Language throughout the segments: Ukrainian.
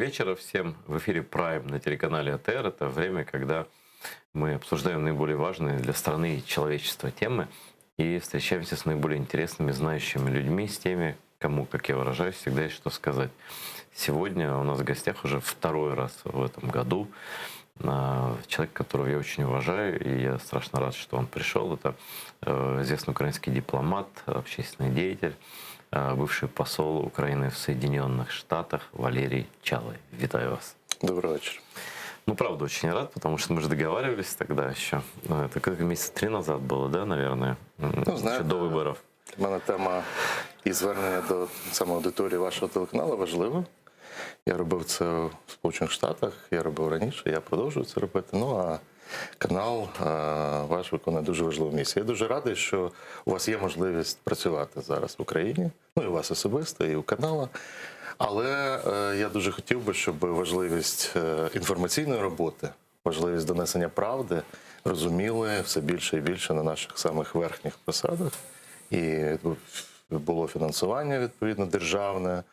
вечера всем. В эфире Prime на телеканале АТР. Это время, когда мы обсуждаем наиболее важные для страны и человечества темы и встречаемся с наиболее интересными, знающими людьми, с теми, кому, как я выражаюсь, всегда есть что сказать. Сегодня у нас в гостях уже второй раз в этом году человек, которого я очень уважаю, и я страшно рад, что он пришел. Это известный украинский дипломат, общественный деятель, бывший посол Украины в Соединенных Штатах Валерий Чалый. Витаю вас. Добрый вечер. Ну, правда, очень рад, потому что мы же договаривались тогда еще. Это как месяца 3 назад было, да, наверное? Ну, знаєте, до виборів. Для мене тема і звернення до саме аудиторії вашого телеканалу важлива. Я робив це в Сполучених Штатах, я робив раніше, я продовжую це робити. Ну, а канал ваш виконує дуже важливу місію. Я дуже радий, що у вас є можливість працювати зараз в Україні. Ну, і у вас особисто, і у каналу. Але я дуже хотів би, щоб важливість інформаційної роботи, важливість донесення правди розуміли все більше і більше на наших самих верхніх посадах. І було фінансування, відповідно, державне,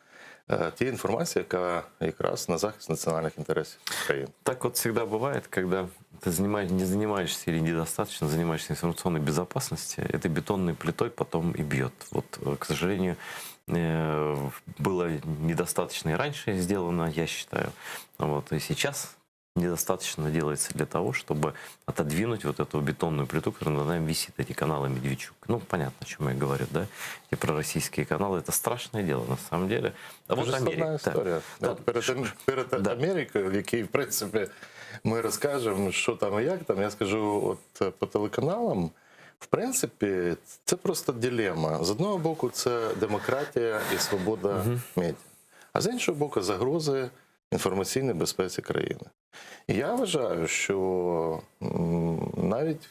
тієї інформації, яка якраз на захист національних інтересів країни. Так вот всегда бывает, когда ты не занимаешься или недостаточно занимаешься информационной безопасностью, этой бетонной плитой потом и бьет. Вот, к сожалению, было недостаточно и раньше сделано, я считаю. Вот, и сейчас недостаточно делается для того, чтобы отодвинуть вот эту бетонную плиту, которая над нами висит, эти каналы Медведчук. Ну, понятно, о чем я говорю, да? Эти пророссийские каналы, это страшное дело, на самом деле. А вот Америка. Історія. Да. Перед Америкою, в якій, в принципі, ми розкажемо, що там і як там, я скажу, от по телеканалам, в принципі, це просто дилема. З одного боку, це демократія і свобода медіа, а з іншого боку, загрози інформаційній безпеці країни. І я вважаю, що навіть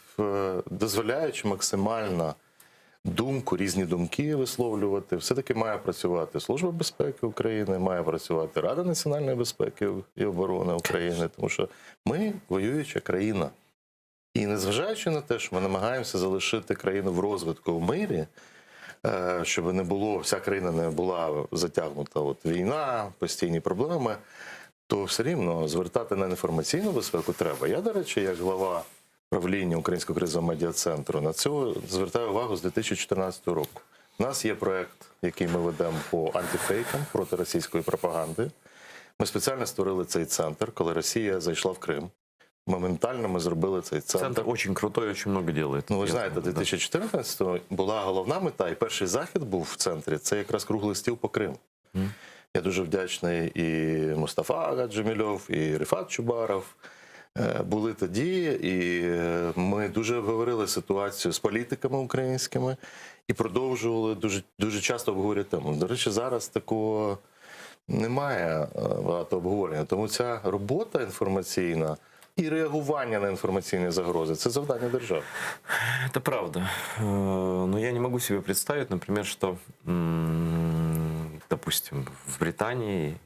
дозволяючи максимально думку, різні думки висловлювати, все-таки має працювати Служба безпеки України, має працювати Рада національної безпеки і оборони України, тому що ми воююча країна. І незважаючи на те, що ми намагаємося залишити країну в розвитку, в мирі, щоб не було, вся країна не була затягнута війна, постійні проблеми, то все рівно звертати на інформаційну безпеку треба. Я, до речі, як глава правління Українського кризового медіа-центру, на цього звертаю увагу з 2014 року. У нас є проєкт, який ми ведемо по антифейкам, проти російської пропаганди. Ми спеціально створили цей центр, коли Росія зайшла в Крим. Моментально ми зробили цей центр. Центр очень крутой, очень много делает. Ну, ви знаєте, 2014-го була головна мета, і перший захід був в центрі, це якраз круглий стіл по Криму. Я дуже вдячний і Мустафа Гаджемільов, і Рифат Чубаров були тоді, і ми дуже обговорили ситуацію з політиками українськими і продовжували дуже часто обговорювати тему. До речі, зараз такого немає багато обговорення, тому ця робота інформаційна и реагування на информационные загрозы – это задание державы. Это правда. Но я не могу себе представить, например, что, допустим, в Британии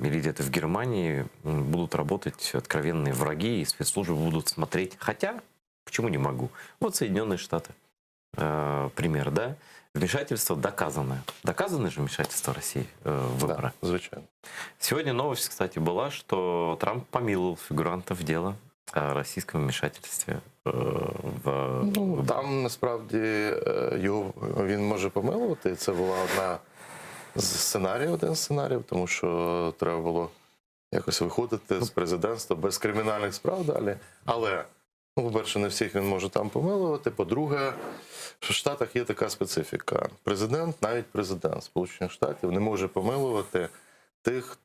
или где-то в Германии будут работать откровенные враги, и спецслужбы будут смотреть. Хотя, почему не могу? Вот Соединенные Штаты. Пример, да? Вмешательство доказанное. Доказано же вмешательство России в выборы? Да, звичайно. Сегодня новость, кстати, была, что Трамп помиловал фигурантов дела о российском вмешательстве в... Ну, там, насправді, він може помилувати. Це була один з сценаріїв, тому що треба було якось виходити з президентства без кримінальних справ далі. Але, ну, по-перше, не всіх він може там помилувати. По-друге, в Штатах є така специфіка. Президент, навіть президент Сполучених Штатів, не може помилувати тих,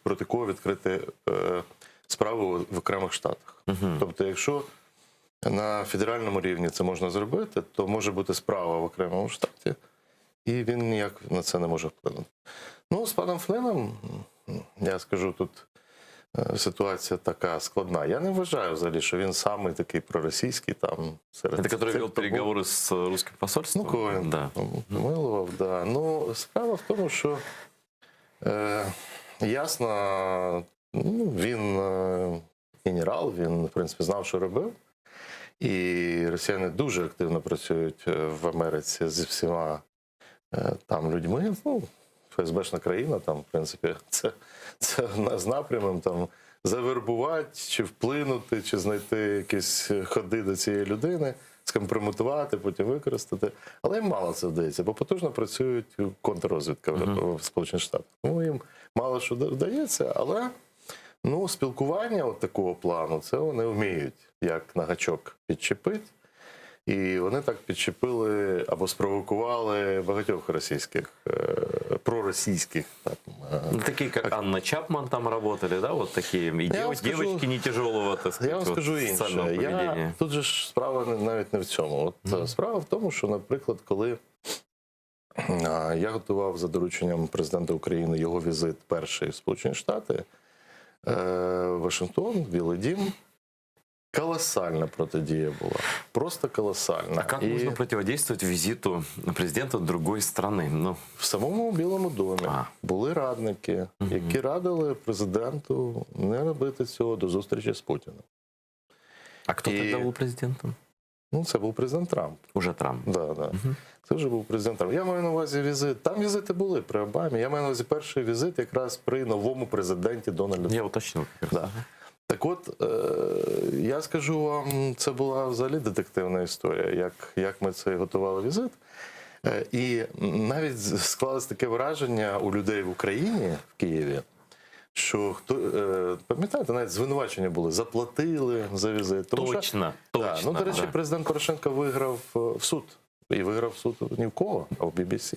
проти кого відкрити справу в окремих штатах. Тобто, якщо на федеральному рівні це можна зробити, то може бути справа в окремому штаті, і він ніяк на це не може вплинути. Ну, з паном Флином, я скажу, тут ситуація така складна. Я не вважаю взагалі, що він самий такий проросійський там серед... Это который вел переговори з русским посольством? Ну, кого він помилував, да. Ну, справа в тому, що ясно, ну, він генерал, він, в принципі, знав, що робив. І росіяни дуже активно працюють в Америці зі всіма там людьми. Ну, ФСБшна країна, там, в принципі, це з напрямом там завербувати, чи вплинути, чи знайти якісь ходи до цієї людини, скомпрометувати, потім використати. Але їм мало це вдається, бо потужно працюють контррозвідка в Сполучених Штатах. Ну, їм мало що вдається, але ну, спілкування от такого плану, це вони вміють, як на гачок підчепити. І вони так підчепили або спровокували багатьох російських, проросійських. Так, Ну, такие, как Анна Чапман там работали, да, вот такие и вам скажу- девочки не тяжелого, так сказать, Я вам вот скажу социального інше. поведения. Тут же ж справа навіть не в цьому. От справа в тому, що, наприклад, коли я готував за дорученням президента України його візит перший в Сполучені Штати, Вашингтон, Білий Дім, колосальна протидія була. Просто колосальна. А как можно противодействовать визиту президента другой страны? Ну, В самому Білому домі А. були радники, які радили президенту не робити цього до зустрічі з Путіним. а кто И- тогда был президентом? Ну, це був президент Трамп. Уже Трамп. Да. Це вже був президент Трамп. Я маю на увазі візит. Там візити були при Обамі. Я маю на увазі перший візит якраз при новому президенті Дональду. Я уточнил. Как раз. Да. Так от, я скажу вам, це була взагалі детективна історія, як ми це готували візит. І навіть склалось таке враження у людей в Україні, в Києві, що пам'ятаєте, навіть звинувачення були, заплатили за візит. Тому що- Точно, Да, точно. ну, до речі, да. президент Порошенко виграв в суд. І виграв суд ні в кого, а в BBC.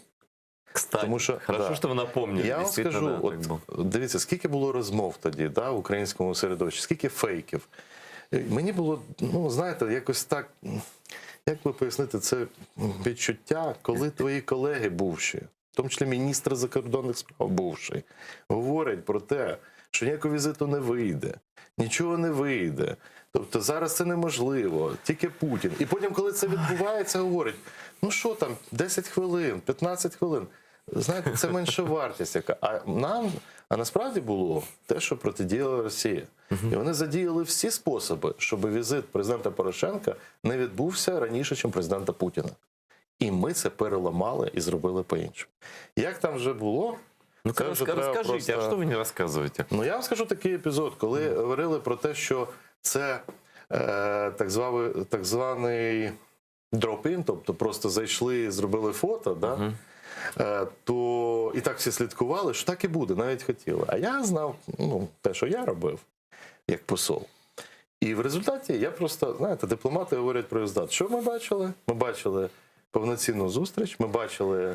Кстати, Тому що- хорошо, да. что вы напомнили. Я вам Действительно, скажу, да, от так было. дивіться, скільки було розмов тоді, да, в українському середовищі, скільки фейків. Мені було, ну, знаєте, якось так, як би пояснити, це відчуття, коли твої колеги бувші, в тому числі міністр закордонних справ бувший, говорять про те, що ніякого візиту не вийде, нічого не вийде. Тобто зараз це неможливо, тільки Путін. І потім, коли це відбувається, говорять, ну що там, 10 хвилин, 15 хвилин. Знаєте, це менша вартість яка. А насправді було те, що протидіяла Росія. І вони задіяли всі способи, щоб візит президента Порошенка не відбувся раніше, ніж президента Путіна. І ми це переламали і зробили по-іншому. Як там вже було? Ну, це вже треба расскажите, а просто- что вы не рассказываете? Ну, я вам скажу такий епізод, коли говорили про те, що це так званий дроп-ін, тобто просто зайшли, зробили фото, да? То і так всі слідкували, що так і буде, навіть хотіли. А я знав те, що я робив, як посол. І в результаті я просто, знаєте, дипломати говорять про результат. Що ми бачили? Ми бачили повноцінну зустріч, ми бачили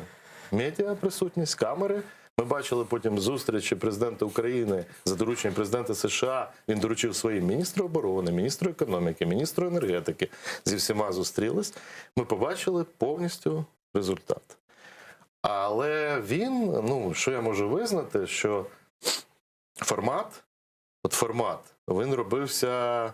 медіа присутність, камери, ми бачили потім зустрічі президента України за дорученням президента США. Він доручив своїм міністру оборони, міністру економіки, міністру енергетики. Зі всіма зустрілись. Ми побачили повністю результат. Але він, що я можу визнати, що формат, він робився,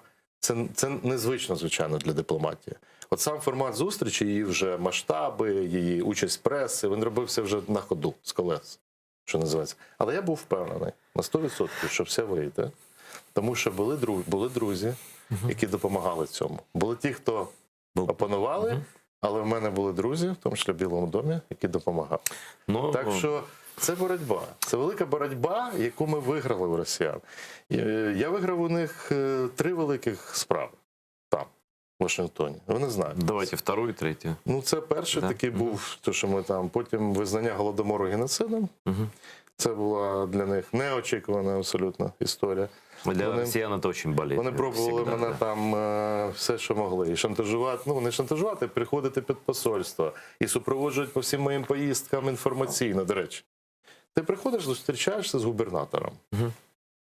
це незвично, звичайно, для дипломатії. От сам формат зустрічі, її вже масштаби, її участь преси, він робився вже на ходу, з колес, що називається. Але я був впевнений на 100%, що все вийде. Тому що були друзі, які допомагали цьому. Були ті, хто опанували, але в мене були друзі, в тому числі в Білому домі, які допомагали. Ну, Так що це боротьба. Це велика боротьба, яку ми виграли у росіян. Я виграв у них 3 великих справи там, в Вашингтоні. Вони знають. давайте вторую, третью. Ну, це перший Да. такий був, то, що ми там, потім визнання Голодомору геноцидом. Мгм. Це була для них неочікувана абсолютно історія. Для Вони- россиян это очень болезненно. Вони пробували всегда, мене да. там все, що могли. І шантажувати, не шантажувати, приходити під посольство. І супроводжують по всім моїм поїздкам інформаційно, до речі. Ти приходиш, зустрічаєшся з губернатором.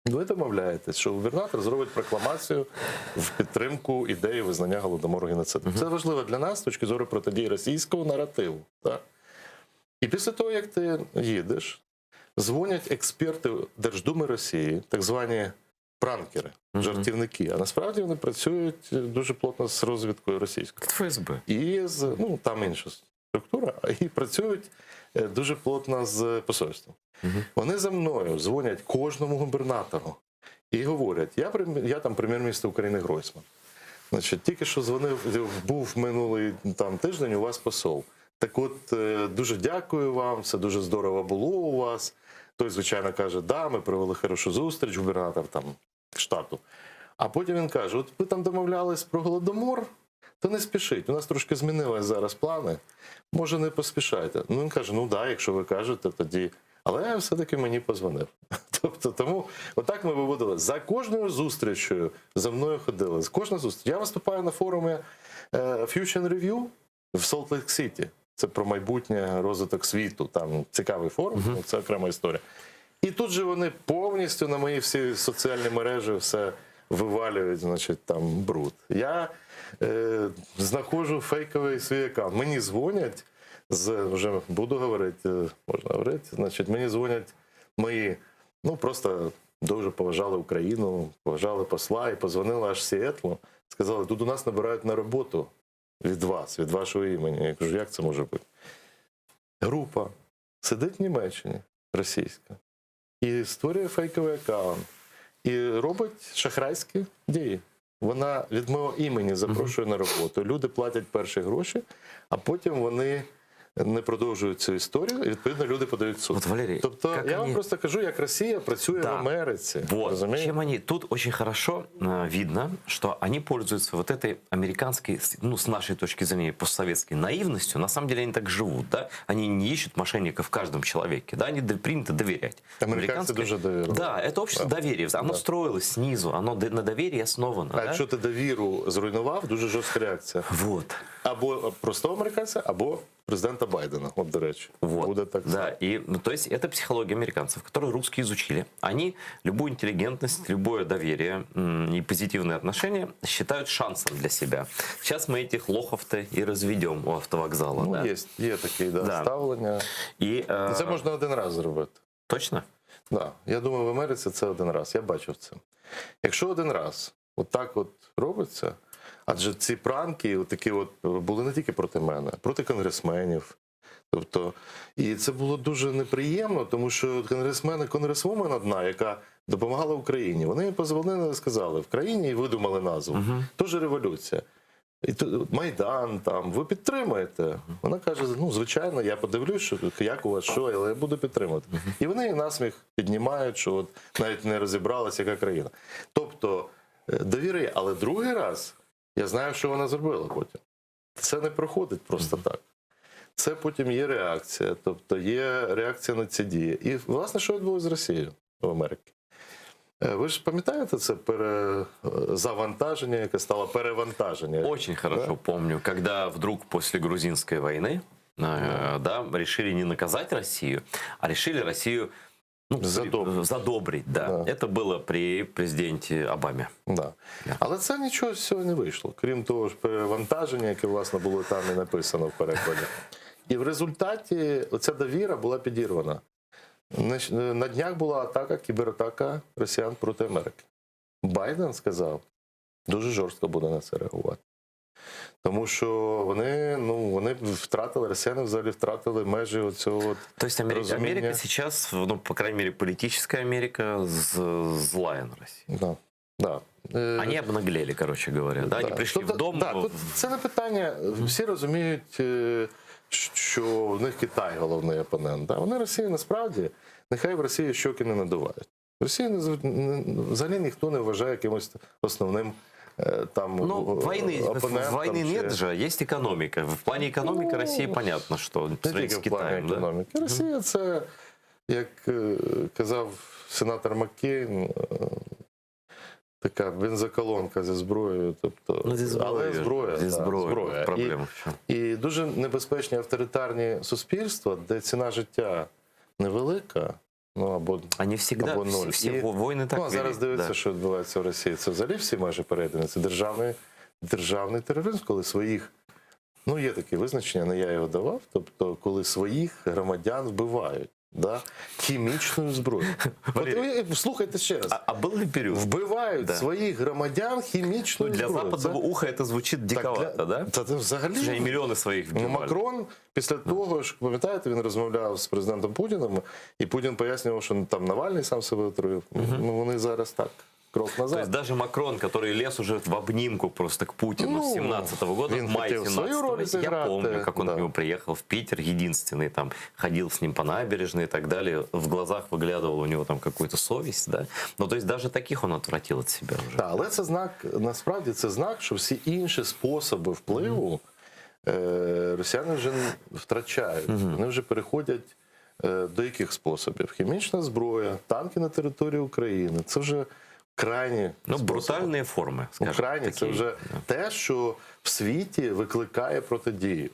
Ви домовляєтесь, що губернатор зробить прокламацію в підтримку ідеї визнання Голодомору геноцидом. Це важливо для нас з точки зору протидії російського наративу. Так? І після того, як ти їдеш, дзвонять експерти Держдуми Росії, так звані пранкери, жартівники. А насправді вони працюють дуже плотно з розвідкою російською. ФСБ. І там інша структура, і працюють дуже плотно з посольством. Вони за мною дзвонять кожному губернатору і говорять, я там прем'єр-міністр України Гройсман. Значить, тільки що дзвонив, був минулий тиждень у вас посол. Так от, дуже дякую вам, все дуже здорово було у вас. Той, звичайно, каже, да, ми провели хорошу зустріч, губернатор там штату. А потім він каже, от ви там домовлялись про Голодомор, то не спішіть, у нас трошки змінились зараз плани, може не поспішайте. Ну він каже, ну да, якщо ви кажете, тоді... Але все-таки мені позвонив. Тобто, тому отак ми виводили. За кожною зустрічю за мною ходили. З кожної зустрічі. Я виступаю на форумі Fusion Review в Солт-Лейк-Сіті. Це про майбутнє розвиток світу. Там цікавий форум, це окрема історія. І тут же вони повністю на мої всі соціальні мережі все вивалюють, значить, там бруд. Я знаходжу фейковий свій аккаунт. Мені дзвонять, вже буду говорити, можна говорити, значить, мені дзвонять мої, ну, просто дуже поважали Україну, поважали посла і позвонили аж з Сіетлу. Сказали, тут у нас набирають на роботу від вас, від вашого імені. Я кажу, як це може бути? Група сидить в Німеччині, російська, і створює фейковий аккаунт, і робить шахрайські дії. Вона від мого імені запрошує на роботу. Люди платять перші гроші, а потім вони не продовжують цю історію, і, відповідно, люди подають в суд. Вот, Валерий, Тобто, как я вам они- просто кажу, як Росія працює Да. в Америці. Вот, Розумієте? чем они тут очень хорошо видно, что они пользуются вот этой американской, ну, с нашей точки зрения, постсоветской наивностью. На самом деле они так живут, да? Они не ищут мошенников в каждом человеке, да? Они принято доверять. Американці дуже довірили. Да, это общество доверия. Оно строилось снизу, оно на доверии основано. А да? якщо ти довіру зруйнував, дуже жорстка реакція. Вот. Або простого американця, або президента Байдена. От, до речі. Вот. Буде так само. Да, и, ну, то есть это психология американцев, которые русские изучили. Они любую интеллигентность, любое доверие и позитивные отношения считают шансом для себя. Сейчас мы этих лохов-то и разведем у автовокзала. Ну, да? є такі Да. ставлення. И, Це можна один раз зробити. Точно? Да. Я думаю, в Америці це один раз. Я бачив це. Якщо один раз отак от робиться, адже ці пранки такі от були не тільки проти мене, проти конгресменів. Тобто, і це було дуже неприємно, тому що конгресвумен одна, яка допомагала Україні, вони позвонили і сказали, в країні і видумали назву. Тож революція. І тут Майдан там, ви підтримуєте? Вона каже, ну, звичайно, я подивлюсь, що, як у вас, що, але я буду підтримувати. І вони насміх піднімають, що от навіть не розібралася, яка країна. Тобто, довіри, але другий раз я знаю, що вона зробила потім. Це не проходить просто так. Це потім є реакція, тобто є реакція на ці дії. І, власне, що відбулося з Росією в Америці? Ви ж пам'ятаєте це завантаження, яке стало перевантаження? Очень хорошо помню, когда вдруг после грузинской войны да, решили не наказать Россию, а решили Россию задобрить. Да. Это было при президенте Обаме. Да. Але це нічого з цього не вийшло. Крім того ж перевантаження, яке, власне, було там і написано в перекладі. І в результаті оця довіра була підірвана. На днях була атака, кібератака росіян проти Америки. Байден сказав, дуже жорстко буде на це реагувати. Тому що вони втратили, росіяни взагалі втратили межі оцього от То есть Америка сейчас, ну, по крайней мере, политическая Америка злая на Россию. Да. Да. Они обнаглели, короче говоря. Да? Они пришли в дом. Да, тут це не питання. Всі розуміють, що в них Китай головний опонент. Да? Вони Росії насправді, нехай в Росії щоки не надувають. В Росії взагалі ніхто не вважає якимось основним там войны нет же, есть экономика. В плане экономики России понятно, что не с в плані Китаем. Да? економіки. Росія це, як казав сенатор Маккейн, така бензоколонка зі зброєю, тобто, Ну, але зброя. Зі зброя. Проблема. І дуже небезпечні авторитарні суспільства, де ціна життя невелика, ну або Они всегда, або ноль. все І, войны так ну, а зараз вели, дивиться, да. що відбувається в Росії. Це взагалі всі майже перейдені. Це державний тероризм, коли своїх, ну є таке визначення, не я його давав, тобто коли своїх громадян вбивають. Да? Хімічною зброєю. От, слухайте ще раз. А был ли период? Вбивають своїх громадян хімічною Для зброєю. западного уха это звучит диковато, да? Та це взагалі... Вже і мільйони своїх Ну, вбивали. Макрон після того, що, пам'ятаєте, він розмовляв з президентом Путіним, і Путін пояснював, що там Навальний сам себе отруїв. Ну, вони зараз так крок То назад. есть даже Макрон, который лез уже в обнимку просто к Путину с 17-го года, він в мае хотів свою роль 17-го, я зіграти, помню, как он да. к нему приехал в Питер, единственный, там, ходил с ним по набережной и так далее, в глазах выглядывала у него там какую-то совесть, да. Ну, то есть даже таких он отвратил от себя уже. Так, але це знак, насправді це знак, що всі інші способи впливу росіяни вже втрачають. Вони вже переходять до яких способів? Хімічна зброя, танки на території України. Це вже крайні Ну, способи. брутальные формы, скажем. Крайні, це такие, вже да. те, що в світі викликає протидію.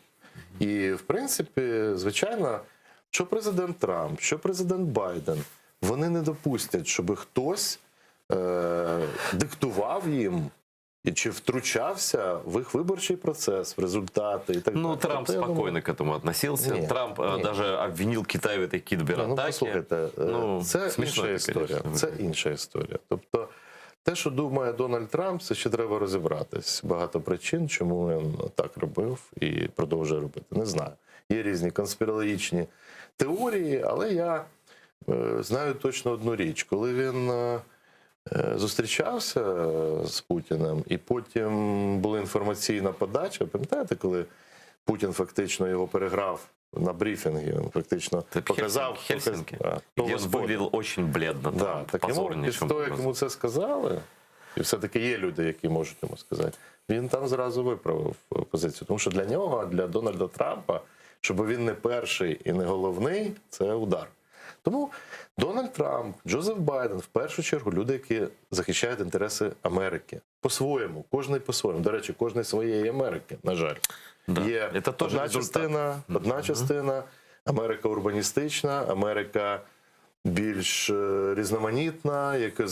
І, в принципі, звичайно, що президент Трамп, що президент Байден, вони не допустять, щоб хтось диктував їм і чи втручався в їх виборчий процес, в результати і так далі. Ну, Трамп Тобто, я думаю, спокойно к этому относился. Нет, Трамп нет. даже обвинил Китай в этой ну, кибератаке. послухайте, Ну, це смішно інша це, історія. конечно, Це виглядає. інша історія. Тобто, те, що думає Дональд Трамп, це ще треба розібратись. Багато причин, чому він так робив і продовжує робити. Не знаю. Є різні конспірологічні теорії, але я знаю точно одну річ. Коли він зустрічався з Путіним, і потім була інформаційна подача, пам'ятаєте, коли Путін фактично його переграв на брифінгі, він фактично Это показав Хельсинки. Да, Где того он спору. выглядел очень бледно, Да, там, так йому, позорнейшим після того, як образом. йому це сказали, і все-таки є люди, які можуть йому сказати, він там зразу виправив позицію. Тому що для нього, для Дональда Трампа, щоб він не перший і не головний, це удар. Тому Дональд Трамп, Джозеф Байден, в першу чергу, люди, які захищають інтереси Америки. По-своєму, кожний по-своєму. До речі, кожний своєї Америки, на жаль. Да. Є Это тоже одна результат. одна частина, Америка урбаністична, Америка більш різноманітна, яка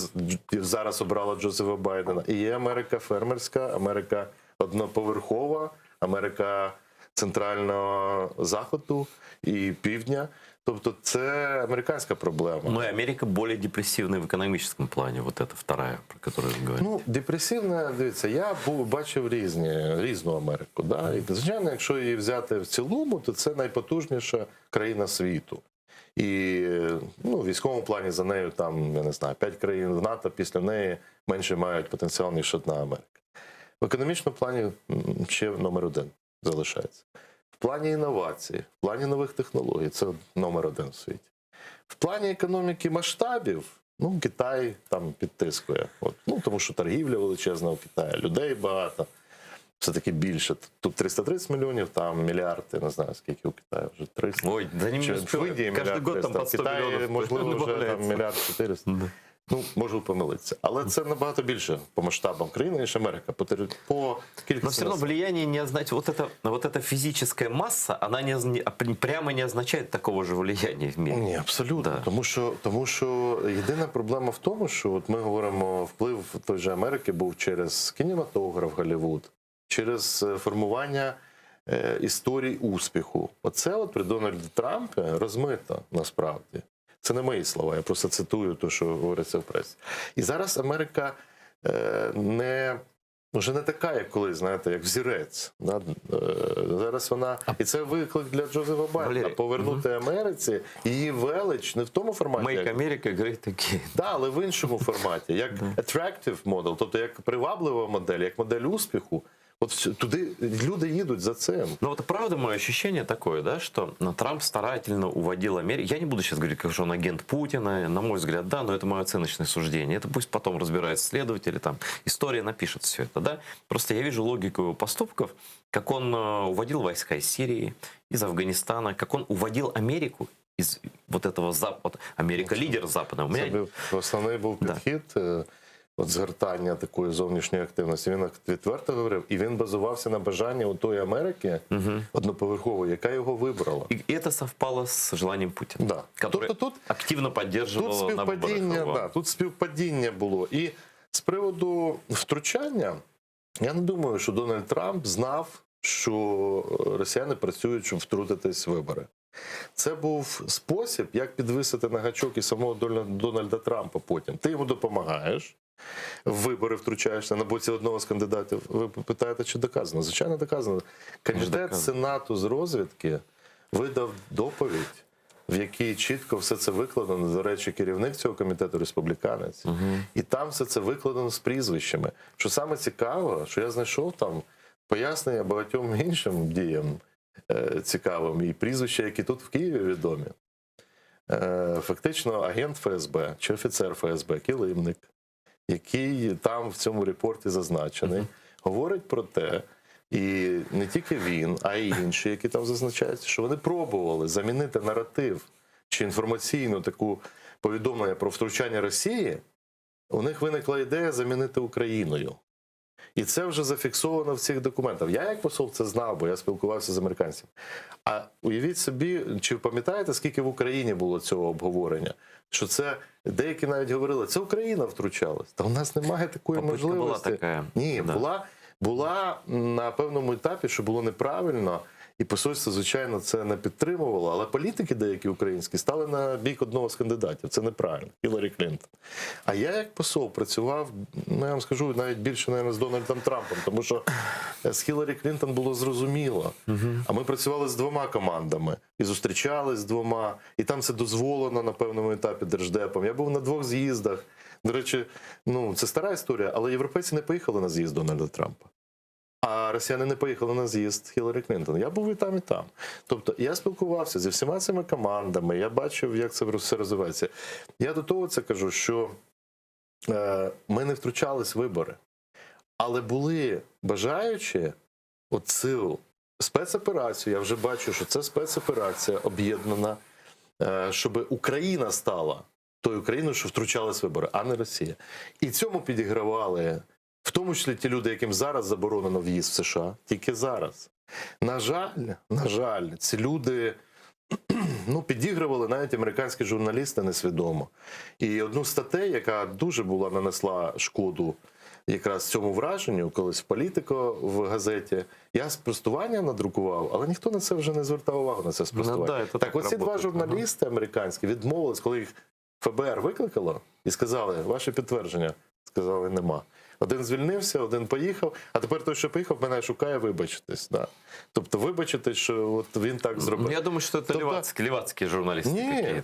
зараз обрала Джозефа Байдена. І є Америка фермерська, Америка одноповерхова, Америка центрального заходу і півдня. Тобто це американська проблема. Ну и Америка более депрессивная в экономическом плане. Вот это вторая, про которую вы говорите. Ну, депресивна, дивіться, я бачив різну Америку. Да? І, звичайно, якщо її взяти в цілому, то це найпотужніша країна світу. І ну, в військовому плані за нею там, я не знаю, 5 країн в НАТО після неї менше мають потенціал, ніж одна Америка. В економічному плані ще номер один залишається. В плані інновацій, в плані нових технологій це номер один в світі. В плані економіки масштабів, ну, Китай там підтискує. От, ну, тому що торгівля величезна у Китаї, людей багато. Все-таки більше. Тут 330 мільйонів, там мільярд, я не знаю, скільки у Китаї, вже 300. Ой, да не Чи в успеваю. Індії Каждый мільярд год там 300. по В 100 Китаї, миллионов можливо, вже там добавляется. мільярд 400. Да. Ну, можу помилитися. Але це набагато більше по масштабам країни, ніж Америка. По кількості Но все равно населення. влияние не означает, вот эта физическая масса, она прямо не означает такого же влияния в мире. Ні, абсолютно. Да. Тому що єдина проблема в тому, що от ми говоримо, вплив той же Америки був через кінематограф, Голлівуд, через формування історій успіху. Оце от при Дональді Трампі розмито насправді. Це не мої слова, я просто цитую те, що говориться в пресі. І зараз Америка вже не така, як колись, знаєте, як взірець. Да? Зараз вона... І це виклик для Джозефа Байдена. Валерій, Повернути Америці її велич не в тому форматі, Make як... America Great Again. Да, але в іншому форматі, як attractive model, тобто як приваблива модель, як модель успіху. От туди люди їдуть за цим. Ну вот правда мое ощущение такое, да, что Трамп старательно уводил Америку. Я не буду сейчас говорить, как же он агент Путина, на мой взгляд, да, но это мое оценочное суждение. Это пусть потом разбираются следователи, там, история напишет все это, да. Просто я вижу логику его поступков, как он уводил войска из Сирии, из Афганистана, как он уводил Америку из вот этого Запада. Америка лидер Запада. У Це меня... був, основний був Да. підхід, от згортання такої зовнішньої активності. Він відверто говорив, і він базувався на бажанні у тої Америки одноповерхової, яка його вибрала. И это совпало с желанием Путина, Да. который Тобто тут активно поддерживал на выборах. тут співпадіння було. І з приводу втручання, я не думаю, що Дональд Трамп знав, що росіяни працюють, щоб втрутитись в вибори. Це був спосіб, як підвисити на гачок і самого Дональда Трампа потім. Ти йому допомагаєш, в вибори втручаєшся на боці одного з кандидатів. Ви питаєте, чи доказано? Звичайно, доказано. Комітет доказано. Сенату з розвідки видав доповідь в якій чітко все це викладено. До речі, керівник цього комітету республіканець. І там все це викладено з прізвищами. Що саме цікаво, що я знайшов там пояснення багатьом іншим діям цікавим, і прізвища, які тут в Києві відомі. Фактично, агент ФСБ чи офіцер ФСБ, Килимник, який там в цьому репорті зазначений, говорить про те, і не тільки він, а й інші, які там зазначаються, що вони пробували замінити наратив чи інформаційну таку повідомлення про втручання Росії, у них виникла ідея замінити Україною. І це вже зафіксовано в цих документах. Я як посол це знав, бо я спілкувався з американцями. А уявіть собі, чи пам'ятаєте, скільки в Україні було цього обговорення? Що це, деякі навіть говорили, це Україна втручалась. Та у нас немає такої Попытка можливості. була така. Ні, Да. була на певному етапі, що було неправильно, і посольство, звичайно, це не підтримувало, але політики деякі українські стали на бік одного з кандидатів. Це неправильно. Хіларі Клінтон. А я як посол працював, ну я вам скажу, навіть більше, навіть, з Дональдом Трампом, тому що з Хіларі Клінтон було зрозуміло. А ми працювали з двома командами і зустрічались з двома, і там це дозволено на певному етапі Держдепом. Я був на 2 з'їздах. До речі, ну це стара історія, але європейці не поїхали на з'їзд Дональда Трампа. А росіяни не поїхали на з'їзд Хіларі Клінтон. Я був і там, і там. Тобто я спілкувався зі всіма цими командами, я бачив, як це все розвивається. Я до того це кажу, що ми не втручались в вибори, але були бажаючі оцю спецоперацію, я вже бачу, що це спецоперація об'єднана, щоб Україна стала тою країною, що втручалась в вибори, а не Росія. І цьому підігравали в тому числі ті люди, яким зараз заборонено в'їзд в США, тільки зараз. На жаль, ці люди підігрували навіть американські журналісти несвідомо. І одну з статей, яка дуже була нанесла шкоду якраз цьому враженню, колись в «Політико» в газеті, я спростування надрукував, але ніхто на це вже не звертав увагу, на це спростування. Ну, да, так оці два журналісти американські відмовились, коли їх ФБР викликало і сказали, ваше підтвердження, сказали, нема. Один звільнився, один поїхав, а тепер той, що поїхав, мене шукає вибачитись. Да. Тобто вибачитись, що от він так зробив. Я думаю, що це лівацькі журналісти. Ні,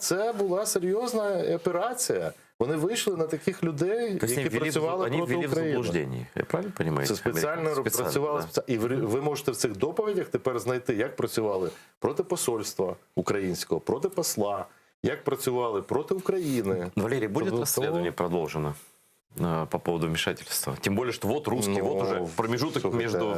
це була серйозна операція. Вони вийшли на таких людей, які працювали проти України. Я правильно розумію? Це спеціально працювали. Да. І ви можете в цих доповідях тепер знайти, як працювали проти посольства українського, проти посла, як працювали проти України. Валерий, будет расследование продолжено по поводу вмешательства? Тем более, что вот русские, вот уже промежуток между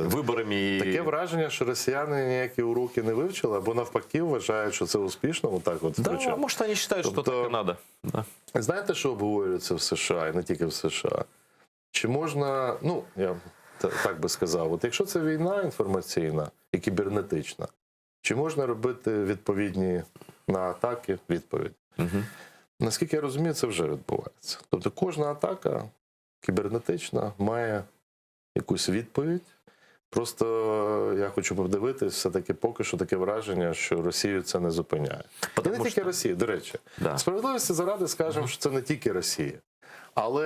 виборами і... Таке враження, що росіяни ніякі уроки не вивчили, або навпаки вважають, що це успішно. Отак от Да, а может, они считают, что так и надо. Да. Знаєте, що обговорюється в США, і не тільки в США? Чи можна, я так би сказав, от якщо це війна інформаційна і кібернетична, чи можна робити відповідні на атаки відповідь? Наскільки я розумію, це вже відбувається. Тобто кожна атака кібернетична має якусь відповідь. Просто я хочу подивитися, все-таки поки що таке враження, що Росію це не зупиняє. І не тільки Росія, до речі. Да. Справедливості заради скажемо, що це не тільки Росія. Але,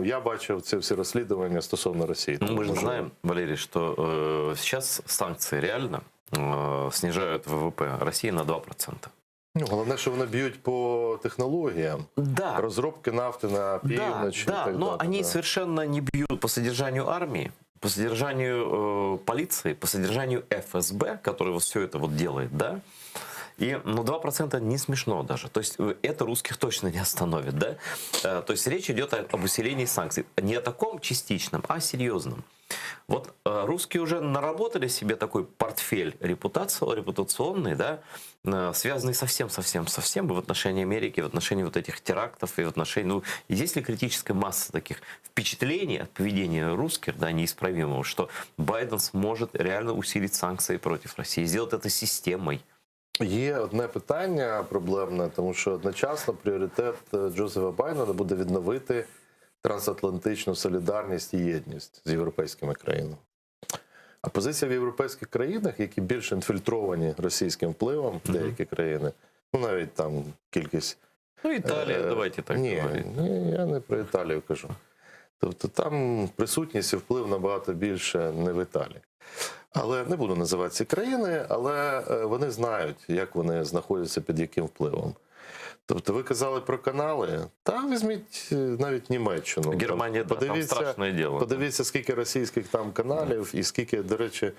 я бачив ці всі розслідування стосовно Росії. Мы же знаем, Валерий, что сейчас санкции реально снижают ВВП России на 2%. Головне, що вони б'ють по технологіям. Да. Розробки нафти на півночі. Да, но они совершенно не бьют по содержанию армии, по содержанию полиции, по содержанию ФСБ, который вот все это вот делает, да? И 2% не смешно даже. То есть это русских точно не остановит, да? То есть речь идет об усилении санкций. Не о таком частичном, а серьезном. Вот русские уже наработали себе такой портфель репутационный, да, связанный совсем и в отношении Америки, и в отношении вот этих терактов, и в отношении, есть ли критическая масса таких впечатлений от поведения русских, да, неисправимого, что Байден сможет реально усилить санкции против России, сделать это системой? Є одне питання проблемне, тому що одночасно пріоритет Джозефа Байдена буде відновити трансатлантичну солідарність і єдність з європейськими країнами. А позиція в європейських країнах, які більш інфільтровані російським впливом, деякі країни, навіть там кількість... Італія, давайте так говорити. Ні, я не про Італію кажу. Тобто там присутність і вплив набагато більше не в Італії. Але не буду називати ці країни, але вони знають, як вони знаходяться під яким впливом. Тобто ви казали про канали, та візьміть навіть Німеччину. Германия, да, там страшное дело. Подивіться, скільки російських там каналів і скільки, до речі,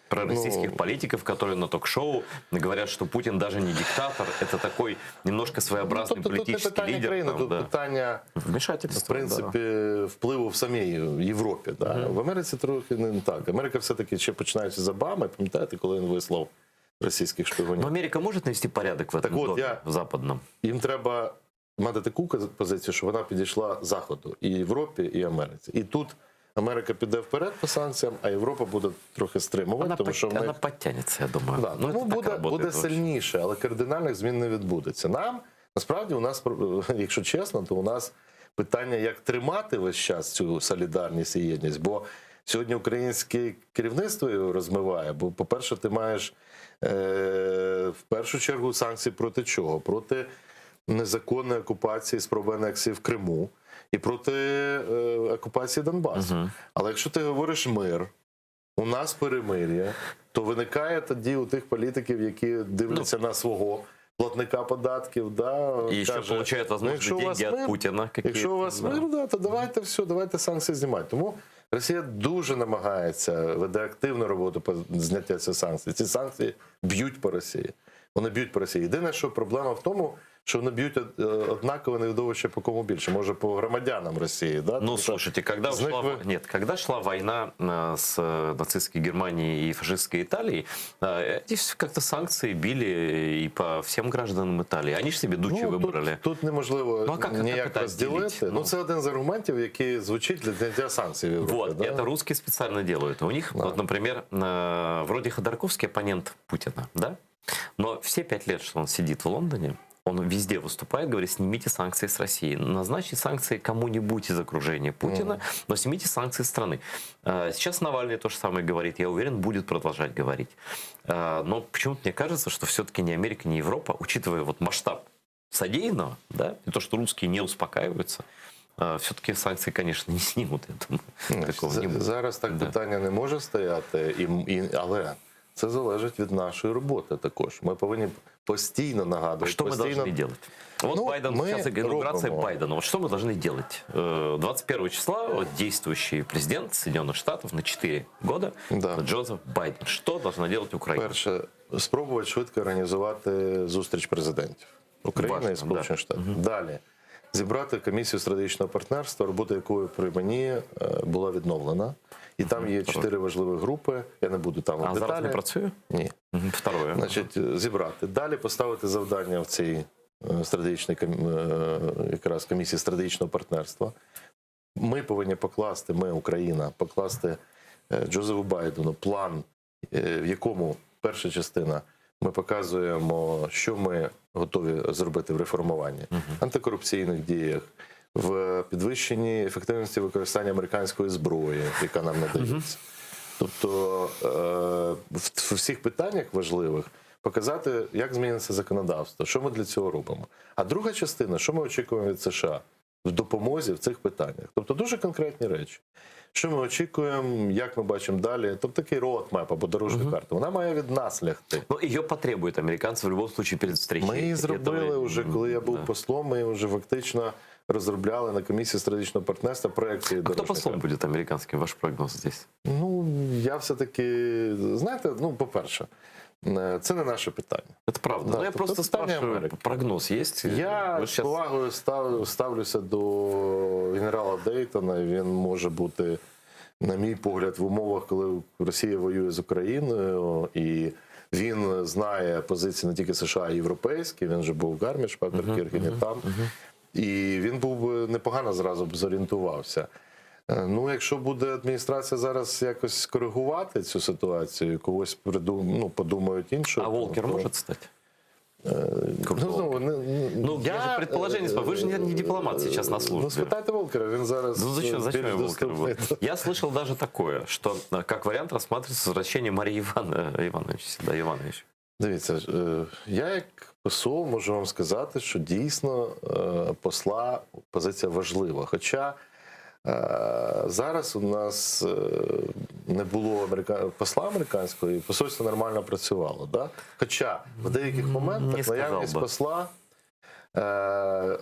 Про российских политиков, которые на ток-шоу говорят, что Путин даже не диктатор, это такой немножко своеобразный тобто политический тут не питання лидер. країни, Там, тут да. питання, в Вмешательство, принципі, впливу в самій Європі. Да? В Америці трохи не так. Америка все-таки ще починаючи з Обами, пам'ятаєте, коли він вислав російських шпигунів? Но Америка может навести порядок в этом Так вот, доме, в западном? Їм треба мати таку позицію, що вона підійшла Заходу, і Європі, і Америці. І тут Америка піде вперед по санкціям, а Європа буде трохи стримувати, Она, тому що она подтянется, я думаю. Да, Ну, тому это так буде работает вообще. сильніше, але кардинальних змін не відбудеться. Нам, насправді, у нас, якщо чесно, то у нас питання, як тримати весь час цю солідарність і єдність. Бо сьогодні українське керівництво його розмиває. Бо, по-перше, ти маєш в першу чергу санкції проти чого? Проти незаконної окупації, спроби анексії в Криму і проти окупації Донбасу. Але якщо ти говориш мир, у нас перемир'я, то виникає тоді у тих політиків, які дивляться на свого платника податків, да, И еще каже, получают возможность деньги от Путина. якщо у вас да. мир, да, то давайте все, давайте санкції знімати. Тому Росія дуже намагається, веде активну роботу по зняття цих санкцій. Ці санкції б'ють по Росії. Вони б'ють по Росії. Єдине, що проблема в тому, що вони б'ють однаково невідомо по кому більше, може по громадянам Росії. Да? Ну, Тому що слушайте, когда з них шла, ви- нет, когда шла война с нацистской Германией и фашистской Италией, эти как-то санкции били и по всем гражданам Италии. Они же себе дучи выбрали. Тут неможливо Ну, а як ніяк це розділити. розділити? Ну, це один з аргументів, який звучить для зняття санкцій в Європі. Вот, да? это русские специально делают. У них, Да. вот, например, вроде Ходорковский оппонент Путина, да? Но все 5 лет, что он сидит в Лондоне, он везде выступает, говорит, снимите санкции с России. Назначьте санкции кому-нибудь из окружения Путина, но снимите санкции с страны. Сейчас Навальный то же самое говорит, я уверен, будет продолжать говорить. Но почему-то мне кажется, что все-таки ни Америка, ни Европа, учитывая вот масштаб содеянного, да, и то, что русские не успокаиваются, все-таки санкции, конечно, не снимут, я думаю. Такого не буде. Зараз так Да. питання не може стояти, але це залежить від нашої роботи також. Ми повинні постійно нагадувати. А что мы постійно... должны делать? Вот Ну, Байден, мы сейчас инаугурация робимо. Байдена. Вот что мы должны делать? 21 числа вот, действующий президент Соединенных Штатов на 4 года Да. Джозеф Байден. Что должна делать Украина? Перше, спробувати швидко організувати зустріч президентів України Важно, і Сполучених да. Штатів. Далі. Зібрати комісію стратегічного партнерства, робота якої при мені була відновлена. І там є 4 важливі групи. Я не буду там в А зараз деталі. не працює? Ні. Второе. Значить, зібрати. Далі поставити завдання в цій стратегічній якраз комісії стратегічного партнерства. Ми повинні покласти, ми, Україна, покласти Джозефу Байдену план, в якому перша частина ми показуємо, що ми готові зробити в реформуванні, антикорупційних діях, в підвищенні ефективності використання американської зброї, яка нам надається. Тобто в всіх питаннях важливих показати, як зміниться законодавство, що ми для цього робимо. А друга частина, що ми очікуємо від США в допомозі в цих питаннях. Тобто дуже конкретні речі. Що ми очікуємо, як ми бачимо далі. Тобто такий роадмеп або дорожню карту. Вона має від нас лягти. Ну, ее потребуют американцы в любом случае перед встречей. Ми її зробили Этого- вже, коли я був Да. послом, ми вже фактично розробляли на комісії стратегічного партнерства проекції А кто дорожньої послом карти. будет американским? Ваш прогноз здесь? Ну, я все-таки, знаєте, ну, по-перше, це не наше питання. Это правда. Да, Но я тут просто питання спрашиваю, Америки. прогноз есть? Я Вы з щас- повагою ставлюся до генерала Дейтона. Він може бути, на мій погляд, в умовах, коли Росія воює з Україною, і він знає позиції не тільки США, а й європейські. Він же був в Гарміш, Папер-Кіргені там. І він був би непогано зразу б зорієнтувався. Ну, якщо буде адміністрація зараз якось коригувати цю ситуацію, когось подумають іншого. А Волкер то- может стать? Ну, знову, Ну, я же предположение спрашиваю. Вы же не дипломат сейчас на службе. Ну, спитайте Волкера, він зараз Ну зачем я Волкер доступний. был? Я слышал даже такое, что как вариант рассматривается возвращение Марии Ивановича. Дивіться, я як посол можу вам сказати, що дійсно посла позиція важлива. Хоча Зараз у нас не було посла американського, і посольство нормально працювало. Да? Хоча в деяких Не моментах сказав наявність би.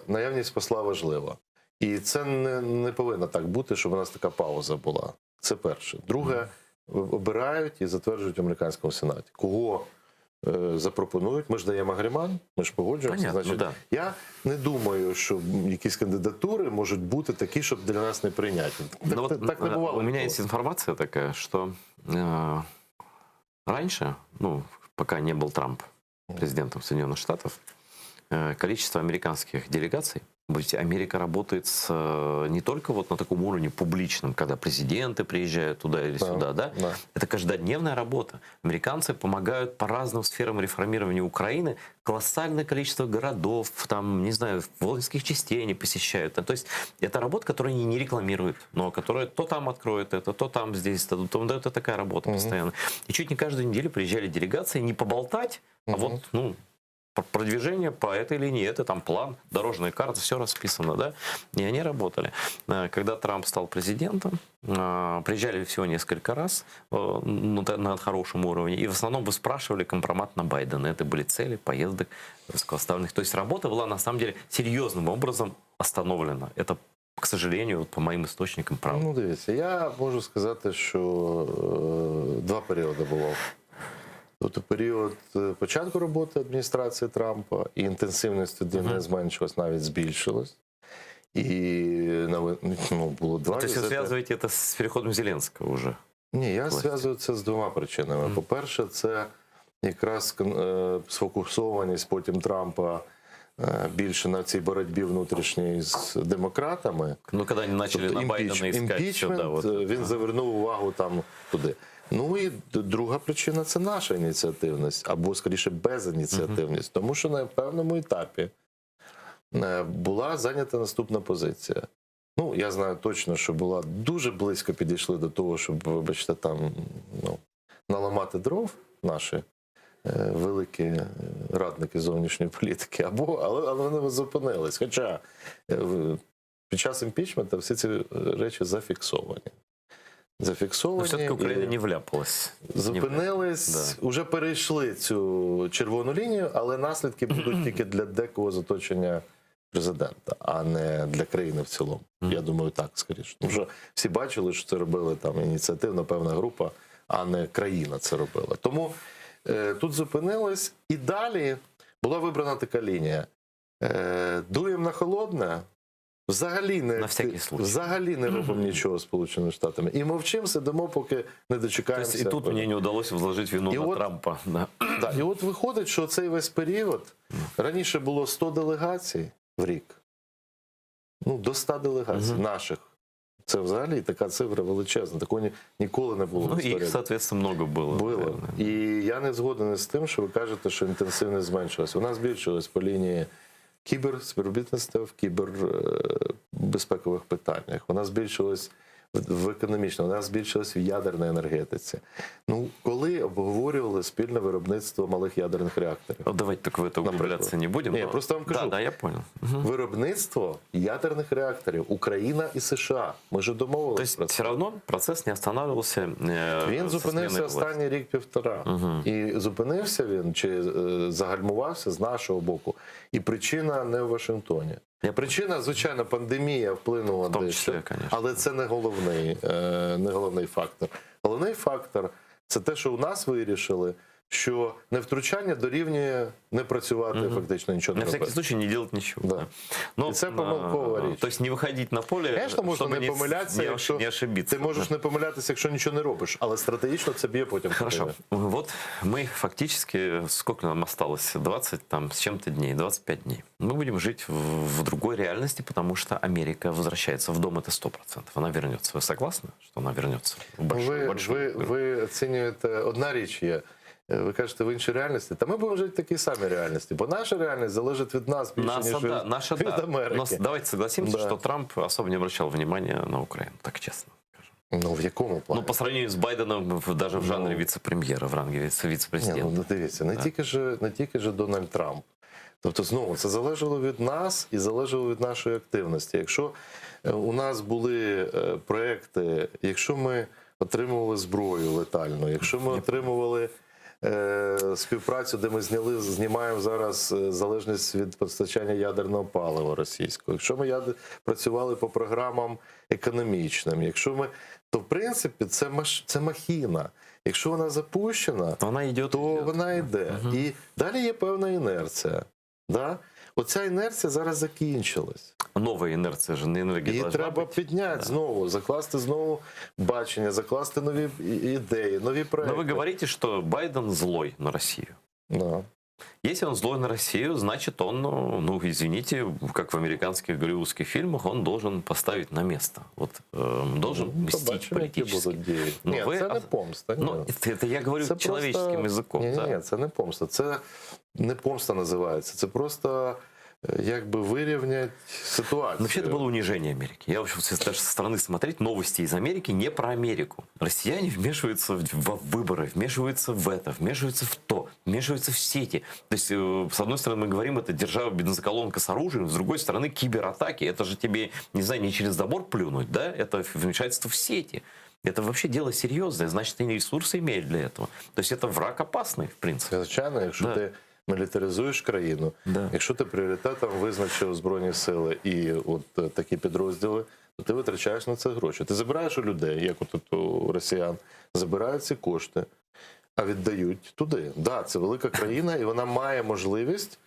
наявність посла важлива. І це не повинно так бути, щоб у нас така пауза була. Це перше. Друге, обирають і затверджують в американському сенаті. Кого запропонують, ми ж даємо агріман, ми ж погоджуємося. Понятно, Значить, да. я не думаю, що якісь кандидатури можуть бути такі, щоб для нас не прийняті. Так, Ну вот, так не бувало. у меня ніколи. есть информация такая, что раньше, ну, пока не был Трамп президентом Соединенных Штатов, количество американских делегаций, ведь Америка работает не только вот на таком уровне публичном, когда президенты приезжают туда или сюда, да? Да. Это каждодневная работа. Американцы помогают по разным сферам реформирования Украины. Колоссальное количество городов, там, не знаю, воинских частей они посещают. То есть это работа, которую они не рекламируют, но которая то там откроет это, то там здесь, это такая работа постоянно. И чуть не каждую неделю приезжали делегации не поболтать, а вот, ну, продвижение по этой линии, это там план, дорожная карта, все расписано, да, и они работали. Когда Трамп стал президентом, приезжали всего несколько раз на хорошем уровне, и в основном вы спрашивали компромат на Байдена. Это были цели поездок высокоставленных. То есть работа была на самом деле серьезным образом остановлена. Это, к сожалению, вот по моим источникам, правда. Ну, дивіться, я можу сказати, що два періоди було. Тобто період початку роботи адміністрації Трампа і інтенсивність тоді не зменшилась, навіть збільшилась. І було два То есть вы візити. связываете это с переходом Зеленского уже? Ні, я власті? зв'язую це з двома причинами. По-перше, це якраз сфокусованість потім Трампа більше на цій боротьбі внутрішній з демократами. Ну, когда они начали на Байдена искать імпічмент, сюда, вот. він завернув увагу там туди. Ну і друга причина – це наша ініціативність, або, скоріше, безініціативність. Тому що на певному етапі була зайнята наступна позиція. Ну, я знаю точно, що була дуже близько підійшли до того, щоб, вибачте, там, наламати дров наші великі радники зовнішньої політики, але вони зупинились. Хоча під час імпічменту всі ці речі зафіксовані. Но все-таки Украина не вляпалась. Зупинились, вже перейшли цю червону лінію, але наслідки будуть тільки для декого з оточення президента, а не для країни в цілому. Я думаю, так, скоріше. Тому що всі бачили, що це робили там ініціативна певна група, а не країна це робила. Тому тут зупинились, і далі була вибрана така лінія. Дуємо на холодне, взагалі не робимо нічого з Сполученими Штатами. І мовчимо, сидимо, поки не дочекаємося. То есть и тут мне не удалось возложить вину на Трампа. Да. Да, і от виходить, що цей весь період, раніше було 100 делегацій в рік. Ну, до 100 делегацій наших. Це взагалі така цифра величезна. Такого ніколи не було. Ну, их, соответственно, много было. Було. І я не згоден з тим, що ви кажете, що інтенсивність зменшилась. Вона збільшилась по лінії кіберспівробітництва, в кібербезпекових питаннях. Вона збільшилась в економічному, вона збільшилась в ядерній енергетиці. Ну, коли обговорювали спільне виробництво малих ядерних реакторів? Вот давайте так в это углубляться не будем. Ні, я просто вам кажу. Да, я понял. Виробництво ядерних реакторів Україна і США. Ми ж То домовилися есть про це. все равно процесс не останавливался. Він зупинився останній рік-півтора. І зупинився він, чи загальмувався з нашого боку. І причина не в Вашингтоні. Причина, звичайно, пандемія вплинула В тому дещо, числі, конечно. але це не головний фактор. Головний фактор – це те, що у нас вирішили, що невтручання дорівнює не працювати, фактично нічого На не всякий робити. случай не делать ничего. Да. Но, І це помилкова річ. То есть не выходить на поле, Звісно, можна чтобы не помилятися, якщо не ошибиться. ти можеш не помилятися, якщо нічого не робиш, але стратегічно це б'є потім. Хорошо. Вот мы фактически, сколько нам осталось? 20 там с чем-то дней, 25 дней. Мы будем жить в другой реальности, потому что Америка возвращается в дом, это 100%. Она вернется. Вы согласны, что она вернется? Ви оцінюєте, одна річ є. Ви кажете, в іншій реальності. Та ми будемо жити в такій самій реальності, бо наша реальність залежить від нас більше, ніж від Америки. Но давайте согласимся, Да. что Трамп особо не обращал внимания на Украину, так честно. Ну, в якому плані? Ну, по сравнению с Байденом, даже в жанре вице-премьера, в ранге Ні, вице-президента. ну, дивіться, не тільки ж Дональд Трамп. Тобто, знову, це залежало від нас і залежало від нашої активності. Якщо у нас були проекти, якщо ми отримували зброю летальну, якщо ми отримували співпрацю, де ми знімаємо зараз залежність від постачання ядерного палива російського, якщо ми працювали по програмам економічним, якщо ми, то в принципі це махіна. Якщо вона запущена, то вона йде. І далі є певна інерція. Да? Оця інерція зараз закінчилась. Нова інерція ж не енергія. Її треба підняти знову, закласти знову бачення, закласти нові ідеї, нові проекти. Но вы говорите, что Байден злой на Россию. Да. Если он злой на Россию, значит он, ну извините, как в американских голливудских фильмах, он должен поставить на место. Вот, должен мстить политически. Ні, це не помста. Ні. Ну, это я говорю це человеческим языком. Ні, це не помста. Це не помста називається. Це просто якби вирівнять ситуацию. Но вообще это было унижение Америки. Я вообще даже со стороны смотреть новости из Америки не про Америку. Россияне вмешиваются в выборы, вмешиваются в это, вмешиваются в то, вмешиваются в сети. То есть, с одной стороны, мы говорим, это держава бензоколонка с оружием, с другой стороны, кибератаки. Это же тебе, не знаю, не через забор плюнуть, да? Это вмешательство в сети. Это вообще дело серьезное, значит, они ресурсы имеют для этого. То есть это враг опасный, в принципе. Звичайно, якщо ти мілітаризуєш країну, якщо ти пріоритетом визначив Збройні сили і от такі підрозділи, то ти витрачаєш на це гроші. Ти забираєш у людей, як от у росіян, забирають ці кошти, а віддають туди. Так, да, це велика країна, і вона має можливість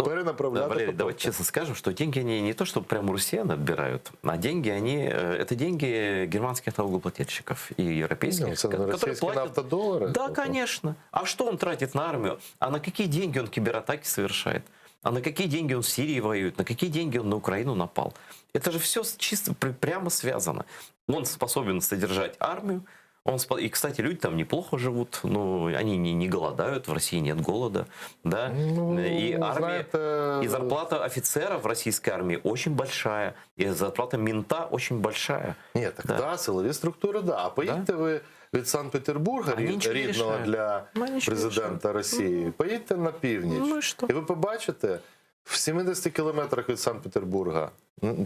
перенаправляти. Да, Валерий, давайте честно скажем, что деньги они не то, что прямо у россиян отбирают, а деньги, это деньги германских налогоплательщиков и европейских, которые платят... нафтодоллары? Да, конечно. А что он тратит на армию? А на какие деньги он кибератаки совершает? А на какие деньги он в Сирии воюет? На какие деньги он на Украину напал? Это же все чисто прямо связано. Он способен содержать армию. И, кстати, люди там неплохо живут, но они не голодают, в России нет голода, да, и армия, и зарплата офицера в российской армии очень большая, и зарплата мента очень большая. Ні, так да, силові структури, да. А поїдьте ви від Санкт-Петербурга, рідного для президента Росії, поїдьте на північ, і ви побачите, в 70 километрах від Санкт-Петербурга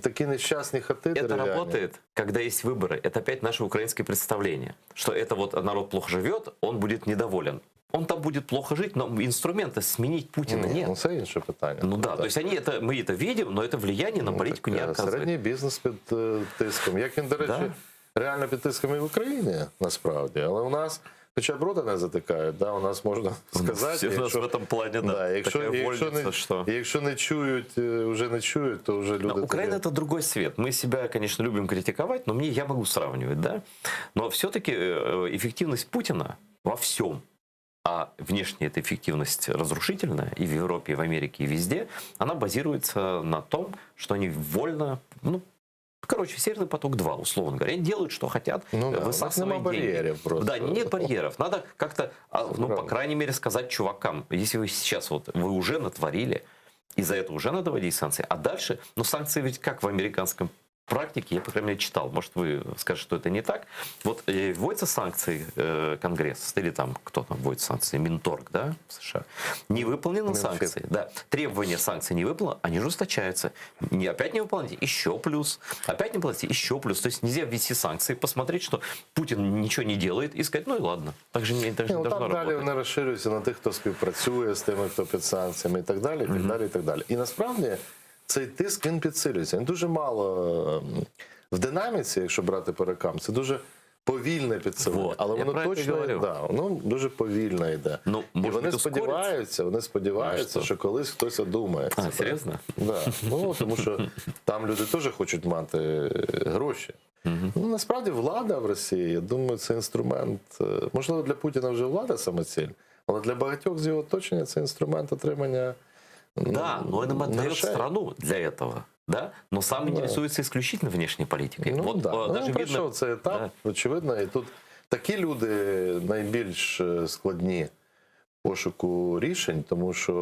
такие несчастные хаты Это деревянные. работает, когда есть выборы. Это опять наше украинское представление, что это вот народ плохо живет, он будет недоволен. Он там будет плохо жить, но инструмента сменить Путина нет. Ну, це інше питання. Ну да, то есть мы это видим, но это влияние на политику не оказывает. Середній бізнес під тиском. Як він, до речі, реально під тиском і в Україні, насправді. Але у нас хоча б рота не затикають, да, у нас можна сказати, у нас в этом плане, якщо не чують, вже не чують, то вже люди... Украина это другой свет. Мы себя, конечно, любим критиковать, но я могу сравнивать, да. Но все-таки эффективность Путина во всем, а внешняя эта эффективность разрушительная и в Европе, и в Америке, и везде, она базируется на том, что они вольно, Северный поток-2, условно говоря. Они делают, что хотят, высасывают деньги. Просто. Да, нет барьеров. Надо как-то, по крайней мере, сказать чувакам, если вы сейчас вы уже натворили, и за это уже надо вводить санкции, а дальше, санкции ведь как в американском практике, я, по крайней мере, читал, может, вы скажете, что это не так. Вот вводятся санкции Конгресс, или там кто там вводит санкции, Минторг, да, в США. Не выполнены санкции, да, требования санкций не выполнены, они ужесточаются. Опять не выполните, еще плюс, опять не выполните, еще плюс. То есть нельзя ввести санкции, посмотреть, что Путин ничего не делает, и сказать, ну и ладно, так же не должно работать. Далі вони розширюються на тих, хто співпрацює з тими, хто під санкціями, і так далі, і так далі, і так далі. І насправді цей тиск, він підсилюється. Він дуже мало в динаміці, якщо брати по рокам, це дуже повільне підсилення. Але воно точно дуже повільно йде. І вони сподіваються, що колись хтось одумається. Серйозно? Да. Тому що там люди теж хочуть мати гроші. Насправді влада в Росії, я думаю, це інструмент, можливо, для Путіна вже влада самоціль, але для багатьох з його оточення це інструмент отримання. Да, но он им отдает страну для этого, да? Но сам интересуется исключительно внешней политикой. Даже пройшов цей етап, очевидно, і тут такі люди найбільш складні в пошуку рішень, тому що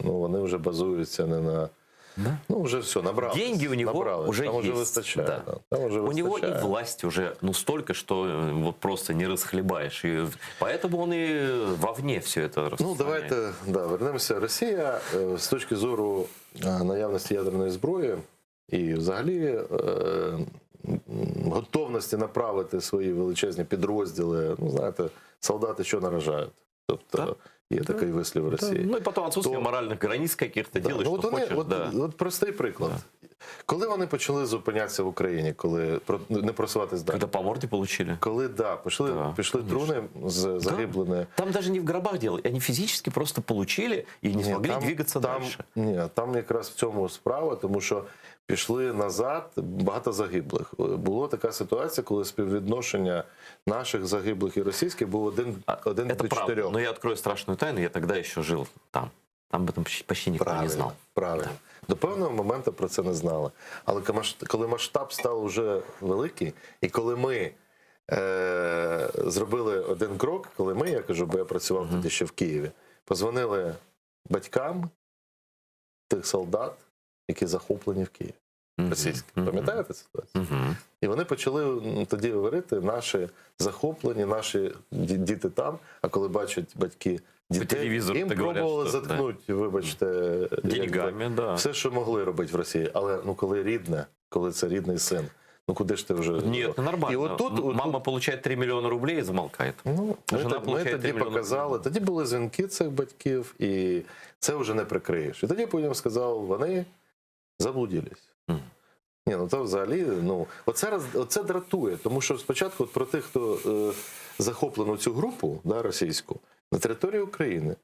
вони вже базуються не на Да. Ну, вже все, набрали. Деньги у него уже там уже есть, вистачає. да. Да. Там уже У него и вистачає. власти уже столько, что вот просто не расхлебаешь. И поэтому он и вовне все это Ну, распространяет. давайте вернемося. Росія з точки зору наявності ядерної зброї і взагалі готовності направити свої величезні підрозділи, ну, знаєте, солдати що наражають. Тобто є такий вислів в Росії. Ну и потом отсутствие моральных границ каких-то, делаешь, ну, что от вони, хочешь. Да. от простий приклад. Коли вони почали зупинятися в Україні, коли не просуватись далі? Когда по морде получили. Коли пішли конечно. труни з загиблими. Там даже не в гробах дело, они физически просто получили и не смогли двигаться дальше. Ні, там якраз в цьому справа, тому що пішли назад багато загиблих. Була така ситуація, коли співвідношення наших загиблих і російських було один Это до правда, 4. но я открою страшную тайну, я тогда еще жил там. Там об этом почти никто не знал. Правильно. До певного моменту про це не знали. Але коли масштаб став вже великий, і коли ми зробили один крок, коли ми, я кажу, бо я працював тоді ще в Києві, позвонили батькам тих солдат, які захоплені в Києві. Російські. Пам'ятаєте ситуацію? І вони почали тоді говорити, наші захоплені, наші діти там, а коли бачать батьки дітей, їм пробували заткнути, вибачте, деньгами, да. все, що могли робити в Росії. Але ну, коли рідне, коли це рідний син, ну куди ж ти вже... Нет, нормально. І отут, Мама получает 3 миллиона рублей и замолкает. Ну, ми тоді показали, тоді були дзвінки цих батьків, і це вже не прикриєш. І тоді потім сказав, вони заблудились. Ні, ну то взагалі, ну, оце дратує, тому що спочатку про тих, хто захоплено цю групу, да, російську, на території України.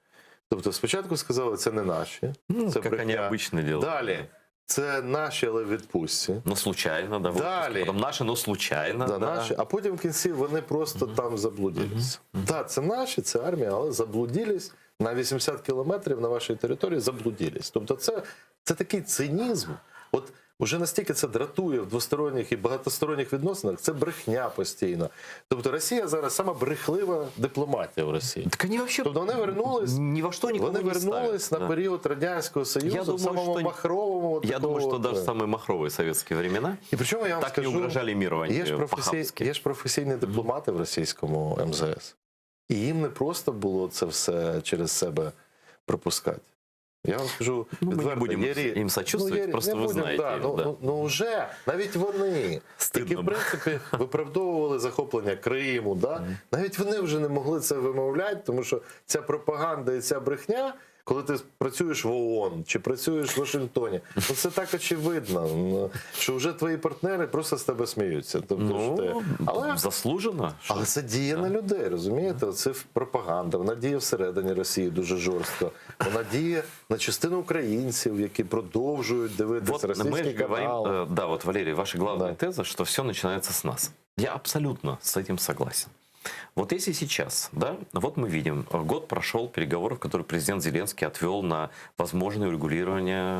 Тобто спочатку сказали, це не наші, Ну, це как они брехня. обычно делают. Далі, це наші, але в відпустці. Ну, случайно, да. Далі. Потом наши, но случайно. Да, Да. наші, а потім в кінці вони просто там заблудились. Так, це наші, це армія, але заблудились на 80 кілометрів на вашій території, заблудились. Тобто це такий цинізм. От уже настільки це дратує в двосторонніх і багатосторонніх відносинах, це брехня постійно. Тобто Росія зараз сама брехлива дипломатія в Росії. Так они вообще Тобто вони вернулись, ни во что никого вони не вернулись ставят. на Да. період Радянського Союзу, Я в думаю, самому що- махровому. Я думаю, что такого, даже самые махровые советские времена І причому я вам так скажу, не угрожали миру є ж професійні дипломати в російському МЗС. І їм не просто було це все через себе пропускати. Я вам скажу, Ну, мы не відверто, будем им сочувствовать, просто не вы будем, знаете. да, их, ну, да. ну вже, навіть вони, Стидно. які в принципі виправдовували захоплення Криму, да? Навіть вони вже не могли це вимовляти, тому що ця пропаганда і ця брехня, коли ти працюєш в ООН чи працюєш в Вашингтоні, ну це так очевидно, ну, що вже твої партнери просто з тебе сміються. Тобто, що ти... Ну, заслужено. Але це діє на людей, розумієте? Це пропаганда, вона діє всередині Росії дуже жорстко. Вона діє на частину українців, які продовжують дивитися Вот російські мы говорим, канали. да, вот, Валерий, ваша главная Да. теза, что все начинается с нас. Я абсолютно с этим согласен. Вот если сейчас, да, вот мы видим, год прошел переговоров, которые президент Зеленский отвел на возможное урегулирование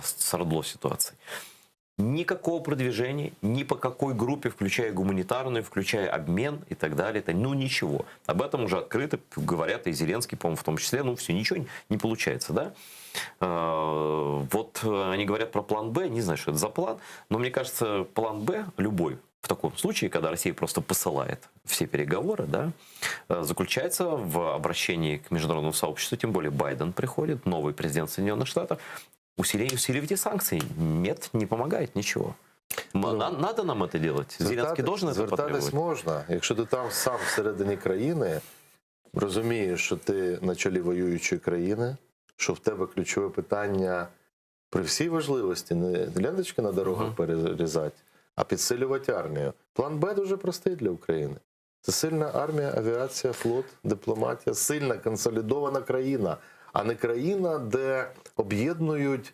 САРДЛО ситуации. Никакого продвижения, ни по какой группе, включая гуманитарную, включая обмен и так далее. Ну, ничего. Об этом уже открыто говорят и Зеленский, по-моему, в том числе. Ну, все, ничего не получается, да? Вот они говорят про план «Б», не знаю, что это за план, но мне кажется, план «Б» любой, в таком случае, когда Россия просто посылает все переговоры, да, заключается в обращении к международному сообществу, тем более Байден приходит, новый президент Соединенных Штатов, усиливайте санкции. Нет, не помогает ничего. Надо нам это делать. Зеленский должен это Звертатись потребовать. можна. Якщо ти там сам всередині країни розумієш, що ти на чолі воюючої країни, що в тебе ключове питання при всій важливості не ленточки на дорогах перерізати, а підсилювати армію. План Б дуже простий для України. Це сильна армія, авіація, флот, дипломатія, сильна консолідована країна, а не країна, де об'єднують,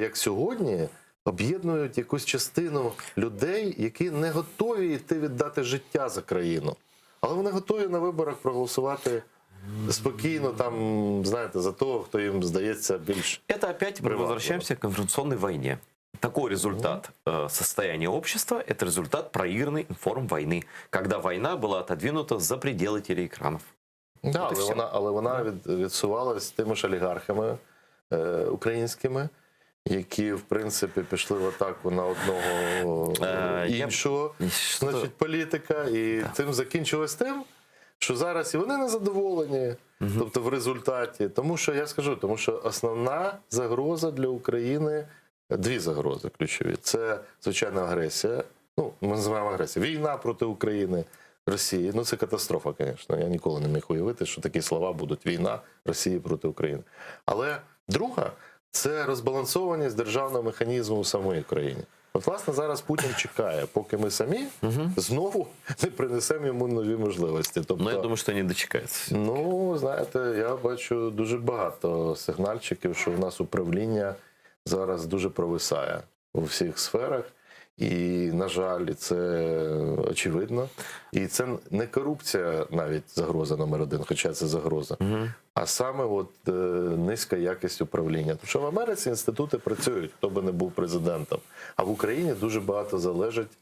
як сьогодні, об'єднують якусь частину людей, які не готові йти віддати життя за країну. Але вони готові на виборах проголосувати спокійно, там, знаєте, за того, хто їм здається більш... Это опять мы возвращаемся к конфронтационной войне. Такой результат состояния общества – это результат проигранной форм войны, когда война была отодвинута за пределы телеэкранов. Да, От і але вона відсувалась тими ж олігархами українськими, які, в принципі, пішли в атаку на одного іншого, значить, політика, і цим закінчилось тим, що зараз і вони не задоволені, тобто в результаті. Тому що, я скажу, тому що основна загроза для України, дві загрози ключові. Це, звичайно, агресія. Ну, ми називаємо агресію. Війна проти України, Росії. Ну, це катастрофа, звісно. Я ніколи не міг уявити, що такі слова будуть: війна Росії проти України. Але друга – це розбалансованість державного механізму у самій країні. От, власне, зараз Путін чекає, поки ми самі знову не принесемо йому нові можливості. Тобто, Ну, я думаю, що не дочекається. ну, знаєте, я бачу дуже багато сигнальчиків, що у нас управління зараз дуже провисає у всіх сферах. І, на жаль, це очевидно. І це не корупція навіть загроза номер один, хоча це загроза, а саме от, низька якість управління. Тому що в Америці інститути працюють, хто би не був президентом. А в Україні дуже багато залежить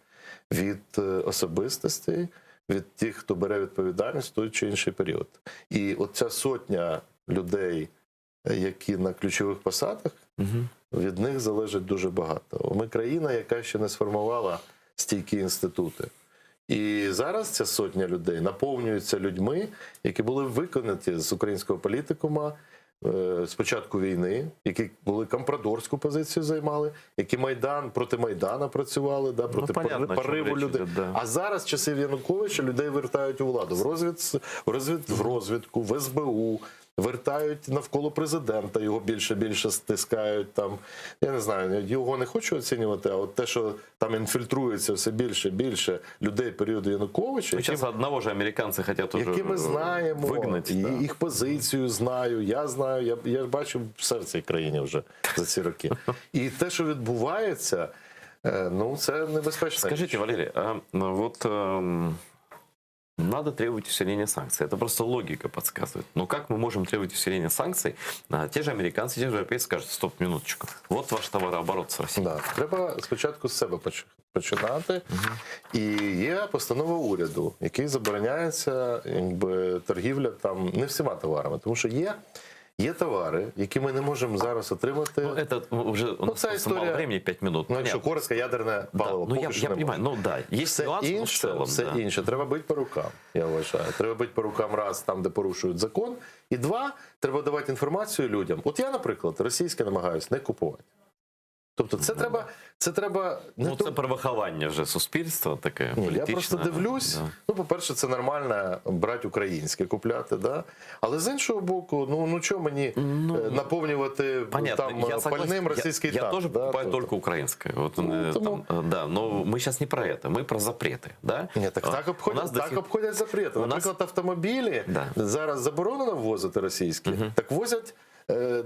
від особистостей, від тих, хто бере відповідальність в той чи інший період. І от ця сотня людей, які на ключових посадах, від них залежить дуже багато. Ми країна, яка ще не сформувала стійкі інститути. І зараз ця сотня людей наповнюється людьми, які були виконані з українського політикума з початку війни, які були компрадорську позицію займали, які проти Майдана працювали, да, проти пориву людей. Да. А зараз, часів Януковича, людей вертають у владу. В розвідку, в СБУ, вертають навколо президента, його більше стискають там. Я не знаю, його не хочу оцінювати, а от те, що там інфільтрується все більше людей періоду Януковича, Сейчас одного же американцы хотят уже які ми знаємо, вигнати. і їх позицію знаю, я бачу все в цій країні вже за ці роки. І те, що відбувається, ну це небезпечно. Скажите, Валерий, вот надо требовать усиления санкций. Это просто логика подсказывает. Но как мы можем требовать усиления санкций? Те же американцы, те же европейцы скажут: стоп, минуточку. Вот ваш товарооборот с Россией. Да, треба спочатку з себе починати. І є постанова уряду, який забороняється торгівля там не всіма товарами, тому що є товари, які ми не можемо зараз отримати. Ну, это уже у нас просто мало времени, 5 минут. Ну, якщо коротко, ядерне паливо, ну, поки що я понимаю, ну да, есть все нюансы, но в інше, целом, все да. інше треба бити по рукам, я вважаю. Треба бити по рукам, раз, там, де порушують закон, і два, треба давати інформацію людям. От я, наприклад, російське намагаюся не купувати. Тобто це треба не Ну, це перевиховання вже суспільства таке політичне. Я просто дивлюсь, Да. ну, по-перше, це нормально брати українське, купляти, да? Але з іншого боку, ну чого мені наповнювати там пальним російський танк? Я тоже да? покупаю только украинское. Вот, тому- да, но мы сейчас не про это, мы про запреты. Да? Ні, так обходять запрети. Наприклад, автомобілі зараз заборонено ввозити російські, так возять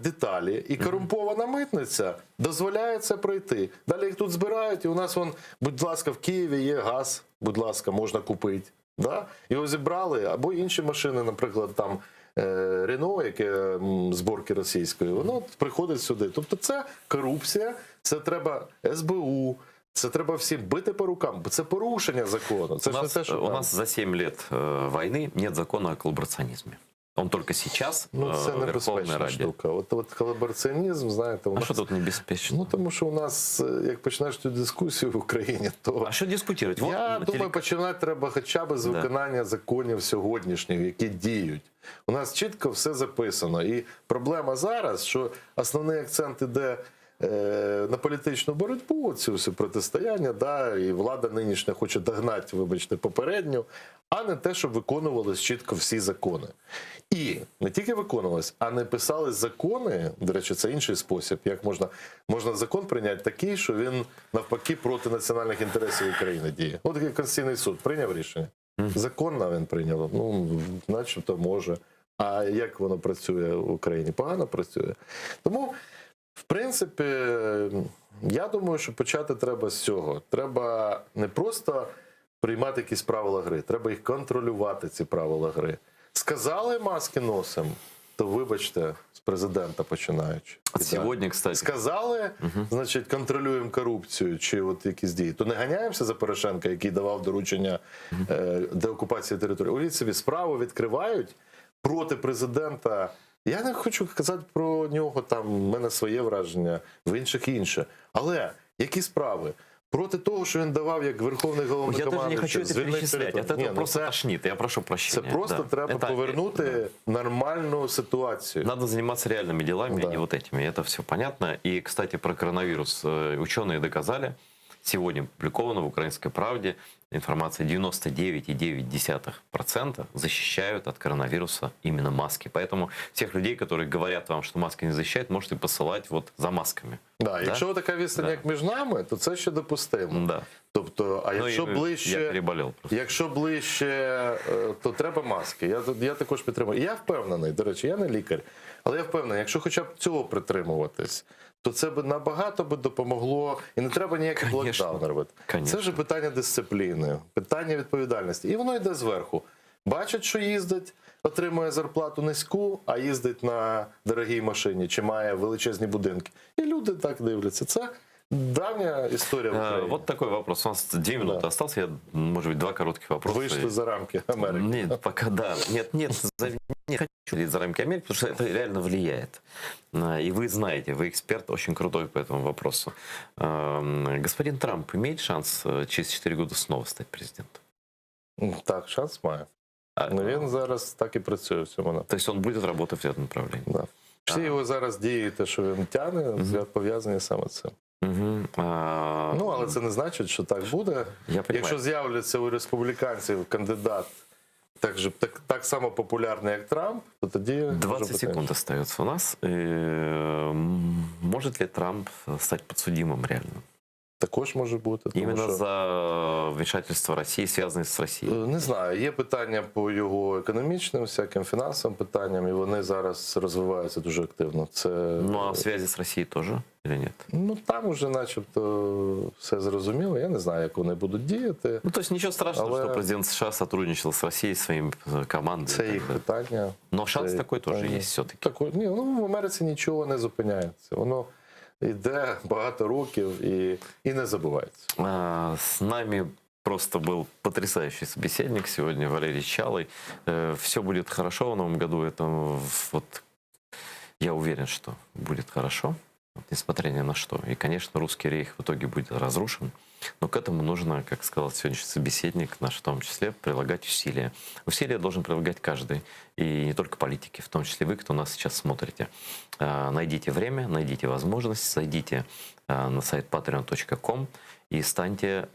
деталі, і корумпована митниця дозволяє це пройти. Далі їх тут збирають, і у нас, будь ласка, в Києві є газ, будь ласка, можна купити. Да? Його зібрали, або інші машини, наприклад, там Рено, яке зборки російської, воно приходить сюди. Тобто це корупція, це треба СБУ, це треба всім бити по рукам, бо це порушення закону. Це У нас за 7 лет войны нет закона о коллаборационизме. Он только сейчас це в Верховной небезпечна Раді. штука. От колабораціонізм, знаєте, у А нас... що тут небезпечно? Ну, тому що у нас, як починаєш цю дискусію в Україні, то... А що дискутувати? Я думаю, починати треба хоча б з виконання законів сьогоднішніх, які діють. У нас чітко все записано. І проблема зараз, що основний акцент іде на політичну боротьбу, цю всю протистояння, да, і влада нинішня хоче догнати, вибачте, попередню, а не те, щоб виконувались чітко всі закони. І не тільки виконувались, а не писались закони, до речі, це інший спосіб, як можна закон прийняти такий, що він навпаки проти національних інтересів України діє. От як Конституційний суд прийняв рішення. Законно він прийняв, ну, начебто може. А як воно працює в Україні? Погано працює. Тому, в принципі, я думаю, що почати треба з цього. Треба не просто приймати якісь правила гри, треба їх контролювати, ці правила гри. Сказали маски носим, то вибачте, з президента починаючи. Сьогодні, кстати. Сказали, значить, контролюємо корупцію чи от якісь дії. То не ганяємося за Порошенка, який давав доручення деокупації території. Уявіть собі, справу відкривають проти президента Я не хочу казати про нього, там, в мене своє враження, в інших інше. Але які справи? Проти того, що він давав як верховний Я даже не головнокомандуючий, хочу это звільнити перечислять. територію. Это Ні, ну просто це, тошнит. Я прошу це прощения. просто Да. треба Это- повернути нормальну ситуацію. Надо заниматься реальными делами, Да. а не вот этими. Это все понятно. И, кстати, про коронавирус. Ученые доказали, сегодня опубликовано в «Украинской правде» информация, 99,9% защищают от коронавируса именно маски. Поэтому всех людей, которые говорят вам, что маски не защищают, можете посылать вот за масками. Да, якщо така відстань, Да. як між нами, то це ще допустимо. Да. Тобто, а Ну, якщо и Я ближче, переболел просто. якщо ближче, то треба маски. Я також підтримую. І я впевнений, до речі, я не лікар, але я впевнений, якщо хоча б цього притримуватись, то це б набагато би допомогло, і не треба ніяких Конечно. локдаун робити. Конечно. Це ж питання дисципліни, питання відповідальності. І воно йде зверху. Бачить, що їздить, отримує зарплату низьку, а їздить на дорогій машині, чи має величезні будинки. І люди так дивляться. Це давня історія в Україні. Вот такой вопрос. У нас 2 минуты Да. осталось. Я, может быть, 2 коротких вопроса. Вийшли за рамки Америки. Нет, пока да. Нет, не хочу лезть за рамки Америки, потому что это реально влияет. И вы знаете, вы эксперт очень крутой по этому вопросу. Господин Трамп имеет шанс через 4 года снова стать президентом? Так, шанс має. Ну він зараз так і працює в цьому напрямку. То есть он будет работать в этом направлении? Да. Всі його зараз дії, те, що він тягне, пов'язані саме з цим. Мгм. Ну, але це не значить, що так буде. Я понимаю. Якщо з'являться у республіканців кандидат так само популярний, як Трамп, то тоді... може 20 бути секунд остается у нас. Может ли Трамп стать подсудимым реально? також може бути. Тому Именно що, за вмешательство России, связанное с Россией? не знаю, є питання по його економічним, всяким фінансовим питанням, і вони зараз розвиваються дуже активно. Це, Ну, а в связи с Россией тоже или нет? ну, там уже начебто все зрозуміло. Я не знаю, як вони будуть діяти. Ну, то есть ничего страшного, Але- что президент США сотрудничал с Россией, своими командой. Це їх питання. Но шанс це такой тоже питання. есть все-таки. Такої, ні, ну, в Америці нічого не зупиняється. Воно йде багато років і не забувається. С нами просто был потрясающий собеседник сегодня, Валерий Чалый. Все будет хорошо в новом году. Это вот я уверен, что будет хорошо, вот, несмотря ни на что. И, конечно, русский рейх в итоге будет разрушен. Но к этому нужно, как сказал сегодняшний собеседник, наш в том числе, прилагать усилия. Усилия должен прилагать каждый, и не только политики, в том числе вы, кто нас сейчас смотрите. Найдите время, найдите возможность, зайдите на сайт patreon.com и станьте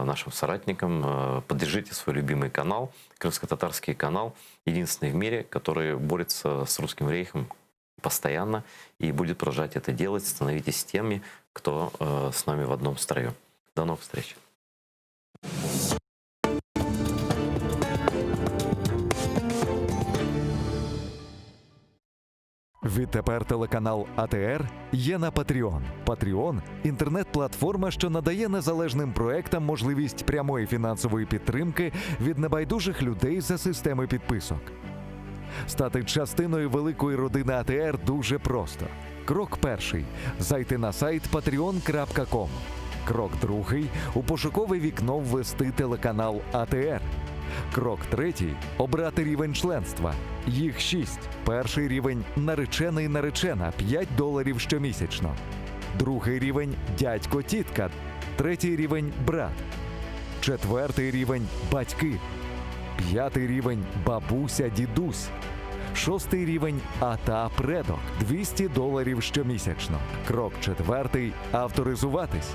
нашим соратником, поддержите свой любимый канал, крымско-татарский канал, единственный в мире, который борется с русским рейхом постоянно и будет продолжать это делать. Становитесь теми, кто с нами в одном строю. До новых встреч. Відтепер телеканал АТР є на Patreon. Patreon – інтернет-платформа, що надає незалежним проектам можливість прямої фінансової підтримки від небайдужих людей за системи підписок. Стати частиною великої родини АТР дуже просто. Крок перший – зайти на сайт patreon.com. Крок другий – у пошукове вікно ввести телеканал АТР. Крок третій – обрати рівень членства. Їх 6. Перший рівень – наречений-наречена – $5 щомісячно. Другий рівень – дядько-тітка. Третій рівень – брат. Четвертий рівень – батьки. П'ятий рівень – бабуся-дідусь. Шостий рівень – ата-предок – $200 щомісячно. Крок четвертий – авторизуватись.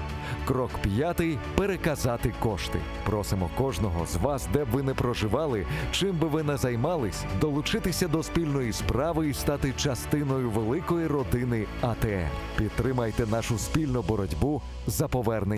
Крок п'ятий – переказати кошти. Просимо кожного з вас, де б ви не проживали, чим би ви не займались, долучитися до спільної справи і стати частиною великої родини АТР. Підтримайте нашу спільну боротьбу за повернення